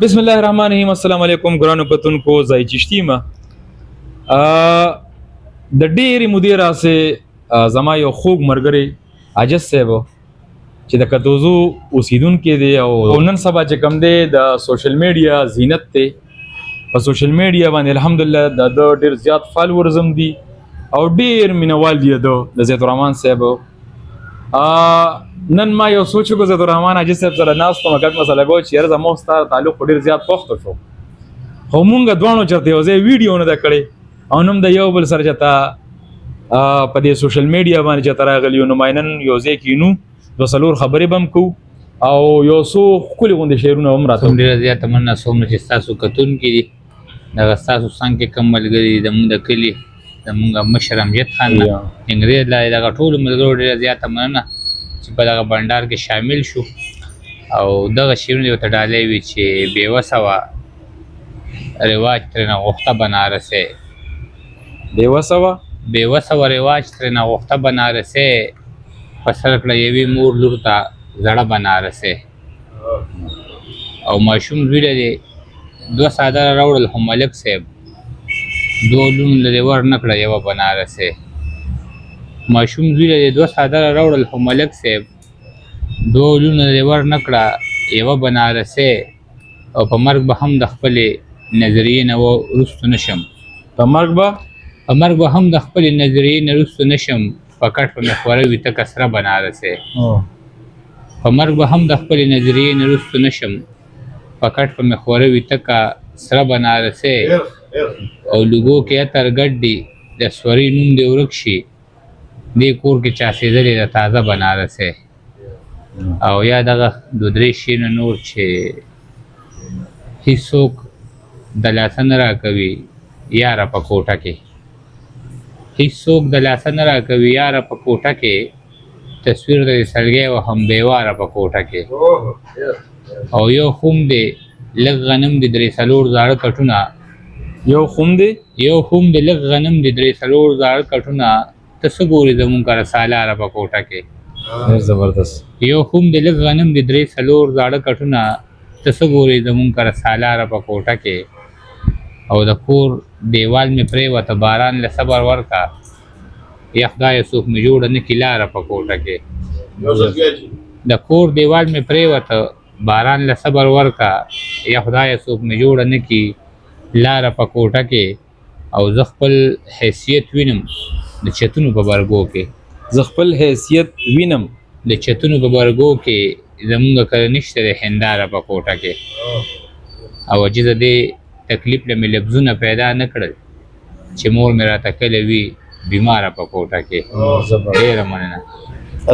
بسم الله الرحمن الرحیم. السلام علیکم ګرانو کتونکو. ځای چشتي ما د ډېرې مودې راسه زما یو خوږ ملګری عاجز صاحب چې د کتوزو اوسیدونکی دی او نن سبا چې کوم دی د سوشل میډیا زینت دی. په سوشل میډیا باندې الحمدلله د ډېر زیات فالورز هم دي او ډېر مینوال دی د زید الرحمن صاحب. نن ما یو سوچ وکړ زید الرحمن عاجز صاحب سره ناست وم، ګډ مسله به و چې یاره زما ستا تعلق ډېر زیات پوخته شو، خو مونږ دواړو چېرته یو ځای ویډیو نه ده کړې او نه هم د یو بل سره چېرته په دې سوشل میډیا باندې چېرته راغلي یو. نو نن یو ځای کښېنو، دوه څلور خبرې به هم کوو او یو څو ښکلې غوندې شعرونه هم راته. ډېره زیاته مننه څومره چې ستاسو کتونکي دي، دغه ستاسو څنګ کې کوم ملګري دي زموږ د کلي زموږ مشر امجد خان نه انګرېز لا دغه ټولو ملګرو ډېره زیاته مننه چې په دغه بنډار کې شامل شو او دغه شعرونه ورته ډالۍ وي چې بېوسه وه رواج ترېنه غوښته بنارسۍ، بېوسه وه رواج ترېنه غوښته بنارسۍ، په سر کړه یوې مور لور ته زړه بنارسۍ. او ماشوم زوی لري دوه څادره راوړل خو ملک صاحب دوه لوڼو لرې ور نه کړه یوه بنارسۍ. ماشوم زوی لري دوه څادره راوړل خو ملک صاحب دوه لوڼو لرې ور نه کړه یوه بنارسۍ. او په مرګ به هم د خپلې نظریې نه وروستو نه شم، په مرګ به هم د خپلې نظریې نه وروستو نه شم، په کټ په مې خوره وي تکه سره بنارسۍ. په مرګ به هم د خپلې نظریې نه وروستو نه شم، په کټ په مې خوره وي تکه سره بنارسۍ. او لوګو کې عطر ګډ دي د سوري نوم دې ورک شي، دې کور کې چاسېدلې د تازه بنارسۍ. او یا دغه دو درې شعرونه نور چې هېڅوک د لاسه نه راکوي یاره په کوټه کې، هېڅوک د لاسه نه راکوي یاره په کوټه کې، تصویر د سړګی و هم بیواره په کوټه کې. او یو خوم دی لږ غنم دی درې څلور زاړه کټونه، یو خوم دی لږ غنم دی درې څلور زاړه کټونه، ته څه ګورې زمونږ کره سالاره په کوټه کې. ډېر زبردست. یو خوم دی لږ غنم دی درې څلور زاړه کټونه، ته څه ګورې زمونږ کره سالاره په کوټه کې. او د کور دیوال مې پرېوته باران له صبر ورکه، یا خدایه څوک مې جوړه نه کړي لاره په کوټه کې. د کور دیوال مې پرېوته باران له صبر ورکه، یا خدایه څوک مې جوړه نه کړي لاره په کوټه کې. او زه خپل حیثیت وینم د چتونو په برګو کې، زه خپل حیثیت وینم د چتونو په برګو کې، زمونږ کره نشته د هنداره په کوټه کې. او عجیزه دې تکلیف له مې لفظونه پیدا نه کړل چې مور مې راته کله وي بیماره په کوټه کې. ډېره مننه.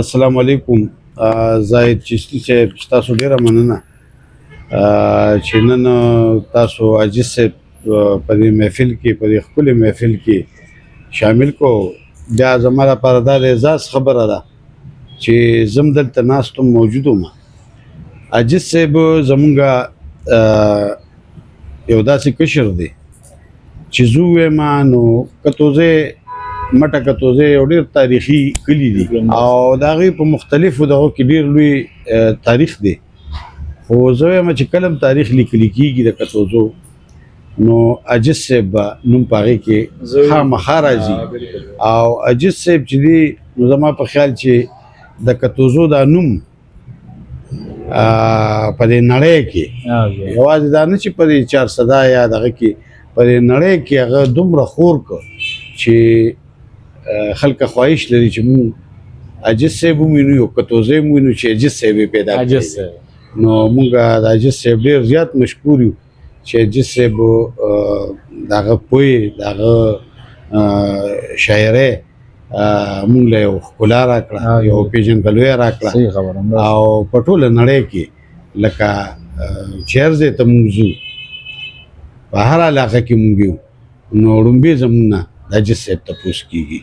السلام علیکم. زاهد چشتي صاحب تاسو ډېره مننه چې نن تاسو عاجز صاحب په دې محفل کې په دې ښکلې محفل کې شامل کو. بیا زما لپاره دا د اعزاز خبره ده چې زم دلته ناست وم موجود وم. عاجز صاحب زمونږ یو داسې کشر دی چې زه ووایم نو کتوزی مټه کتوزی یو ډېر تاریخي کلي دي او د هغې په مختلفو دغو کې ډېر لوی تاریخ دی. خو زه وایم چې کله هم تاریخ لیکلی کېږي د کتوزو نو عاجز صاحب به نوم په هغې کې خامخا راځي. او عاجز صاحب چې دی نو زما په خیال چې د کتوزو دا نوم په دې نړۍ کې یوازې دا نه چې په دې چارسده یا دغه کې په دې نړۍ کې هغه دومره خور کړ چې خلک خواهش لري چې مونږ عاجز صاحب ووینو، یو کتوزی هم ووینو چې عاجز صاحب یې پیدا کړی. نو مونږ د عاجز صاحب ډېر زیات مشکور یو چې عاجز صاحب د هغه پوهې د هغه شاعرۍ مونږ له یو ښکلا راکړه، یو پېژندګلوی راکړه. او په ټوله نړۍ کې لکه چې هر ځای ته مونږ ځو په هر علاقه کې مونږ یو نو ړومبې زمونږ نه د عاجز صاحب تپوس کېږي.